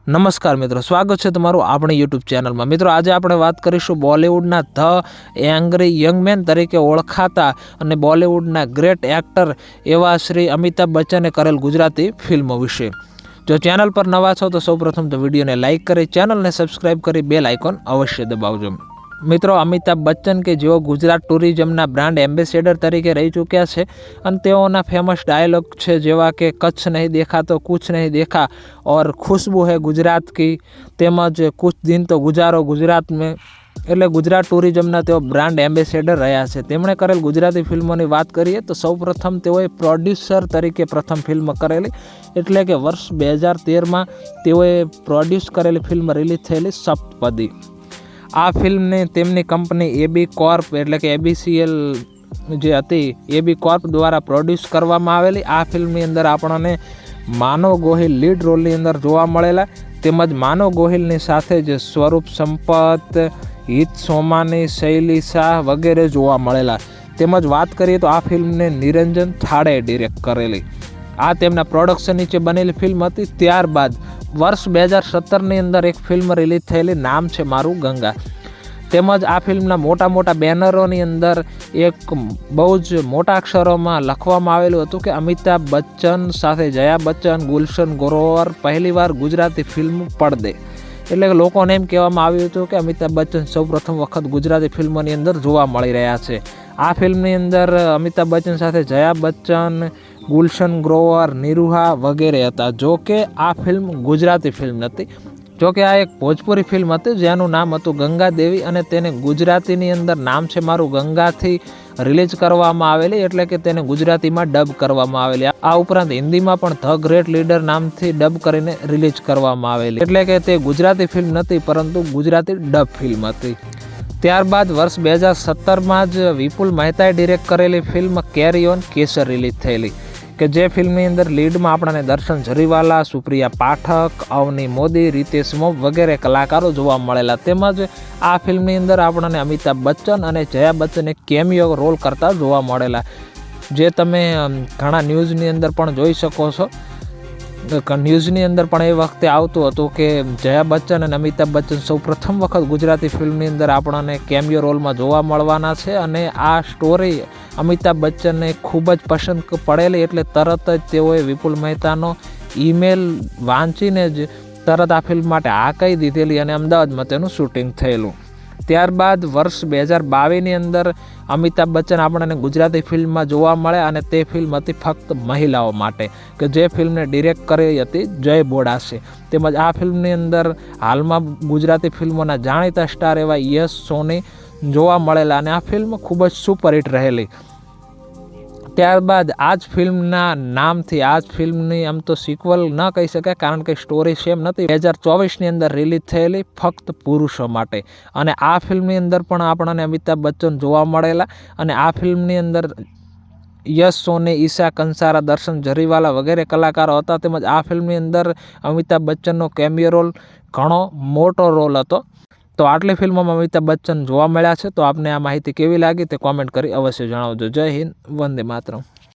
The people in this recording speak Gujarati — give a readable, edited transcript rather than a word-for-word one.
નમસ્કાર મિત્રો, સ્વાગત છે તમારું આપણી યુટ્યુબ ચેનલમાં। મિત્રો, આજે આપણે વાત કરીશું બોલિવૂડના ધ એંગ્રી યંગ મેન તરીકે ઓળખાતા અને બોલિવૂડના ગ્રેટ એક્ટર એવા શ્રી અમિતાભ બચ્ચને કરેલ ગુજરાતી ફિલ્મો વિશે। જો ચેનલ પર નવા છો તો સૌપ્રથમ તો વિડીયોને લાઇક કરી ચેનલને સબસ્ક્રાઇબ કરી બેલ આઇકોન અવશ્ય દબાવજો। મિત્રો, અમિતાભ બચ્ચન કે જેઓ ગુજરાત ટુરિઝમના બ્રાન્ડ એમ્બેસેડર તરીકે રહી ચૂક્યા છે અને તેઓના ફેમસ ડાયલોગ છે જેવા કે કચ્છ નહીં દેખા તો કુછ નહીં દેખા और खुशबू है गुजरात की તેમજ કુછ દિન તો ગુજારો ગુજરાત મેં એટલે ગુજરાત ટુરિઝમના તેઓ બ્રાન્ડ એમ્બેસેડર રહ્યા છે। તેમણે કરેલ ગુજરાતી ફિલ્મોની વાત કરીએ તો સૌપ્રથમ તેઓએ પ્રોડ્યુસર તરીકે પ્રથમ ફિલ્મ કરેલી એટલે કે વર્ષ 2013માં તેઓએ પ્રોડ્યુસ કરેલી ફિલ્મ રિલીઝ થયેલી સપ્તપદી। આ ફિલ્મને તેમની કંપની એબી કોર્પ એટલે કે એબીસીએલ જે હતી એબી કોર્પ દ્વારા પ્રોડ્યુસ કરવામાં આવેલી। આ ફિલ્મની અંદર આપણને માનવ ગોહિલ લીડ રોલની અંદર જોવા મળેલા તેમજ માનવ ગોહિલની સાથે જ સ્વરૂપ સંપત, હિત સોમાની, શૈલી શાહ વગેરે જોવા મળેલા। તેમજ વાત કરીએ તો આ ફિલ્મને નિરંજન થાળે ડિરેક્ટ કરેલી। આ તેમના પ્રોડક્શન નીચે બનેલી ફિલ્મ હતી। ત્યારબાદ વર્ષ 2017ની અંદર એક ફિલ્મ રિલીઝ થયેલી, નામ છે મારું ગંગા। તેમજ આ ફિલ્મના મોટા મોટા બેનરોની અંદર એક બહુ જ મોટા અક્ષરોમાં લખવામાં આવેલું હતું કે અમિતાભ બચ્ચન સાથે જયા બચ્ચન, ગુલશન ગ્રોવર પહેલીવાર ગુજરાતી ફિલ્મ પડદે। એટલે કે લોકોને એમ કહેવામાં આવ્યું હતું કે અમિતાભ બચ્ચન સૌપ્રથમ વખત ગુજરાતી ફિલ્મોની અંદર જોવા મળી રહ્યા છે। આ ફિલ્મની અંદર અમિતાભ બચ્ચન સાથે જયા બચ્ચન, ગુલશન ગ્રોવર, નિરૂહા વગેરે હતા। જો કે આ ફિલ્મ ગુજરાતી ફિલ્મ નથી, જો કે આ એક ભોજપુરી ફિલ્મ હતી જેનું નામ હતું ગંગા દેવી અને તેને ગુજરાતીની અંદર નામ છે મારું ગંગાથી રિલીઝ કરવામાં આવેલી એટલે કે તેને ગુજરાતીમાં ડબ કરવામાં આવેલી। આ ઉપરાંત હિન્દીમાં પણ ધ ગ્રેટ લીડર નામથી ડબ કરીને રિલીઝ કરવામાં આવેલી એટલે કે તે ગુજરાતી ફિલ્મ નથી પરંતુ ગુજરાતી ડબ ફિલ્મ હતી। ત્યારબાદ વર્ષ 2017માં જ વિપુલ મહેતાએ ડિરેક્ટ કરેલી film carry on Kesar release થયેલી કે જે ફિલ્મની અંદર લીડમાં આપણને દર્શન ઝરીવાલા, સુપ્રિયા પાઠક, અવની મોદી, રીતેશ મોબ વગેરે કલાકારો જોવા મળેલા। તેમજ આ ફિલ્મની અંદર આપણને અમિતાભ બચ્ચન અને જયા બચ્ચન એક કેમિયો રોલ કરતા જોવા મળેલા, જે તમે ઘણા ન્યૂઝની અંદર પણ જોઈ શકો છો। ન્યૂઝની અંદર પણ એ વખતે આવતું હતું કે જયા બચ્ચન અને અમિતાભ બચ્ચન સૌ પ્રથમ વખત ગુજરાતી ફિલ્મની અંદર આપણને કેમિયો રોલમાં જોવા મળવાના છે અને આ સ્ટોરી અમિતાભ બચ્ચનને ખૂબ જ પસંદ પડેલી એટલે તરત જ તેઓએ વિપુલ મહેતાનો ઈમેલ વાંચીને જ તરત આ ફિલ્મ માટે હા કહી દીધેલી અને અમદાવાદમાં તેનું શૂટિંગ થયેલું। ત્યારબાદ વર્ષ 2022ની અંદર અમિતાભ બચ્ચન આપણને ગુજરાતી ફિલ્મમાં જોવા મળે અને તે ફિલ્મ હતી ફક્ત મહિલાઓ માટે કે જે ફિલ્મને ડિરેક્ટ કરી હતી જય બોડાસે। તેમજ આ ફિલ્મની અંદર હાલમાં ગુજરાતી ફિલ્મોના જાણીતા સ્ટાર એવા યશ સોની જોવા મળેલા અને આ ફિલ્મ ખૂબ જ સુપરહિટ રહેલી। ત્યારબાદ આ જ ફિલ્મના નામથી આ જ ફિલ્મની આમ તો સિક્વલ ન કહી શકાય કારણ કે સ્ટોરી સેમ નથી, 2024ની અંદર રિલીઝ થયેલી ફક્ત પુરુષો માટે અને આ ફિલ્મની અંદર પણ આપણને અમિતાભ બચ્ચન જોવા મળેલા અને આ ફિલ્મની અંદર યશ સોની, ઈશા કંસારા, દર્શન ઝરીવાલા વગેરે કલાકારો હતા। તેમજ આ ફિલ્મની અંદર અમિતાભ બચ્ચનનો કેમિયો રોલ ઘણો મોટો રોલ હતો। તો આટલી ફિલ્મોમાં અમિતાભ બચ્ચન જોવા મળ્યા છે। તો આપને આ માહિતી કેવી લાગી તે કોમેન્ટ કરી અવશ્ય જણાવજો। જય હિન્દ, વંદે માતરમ।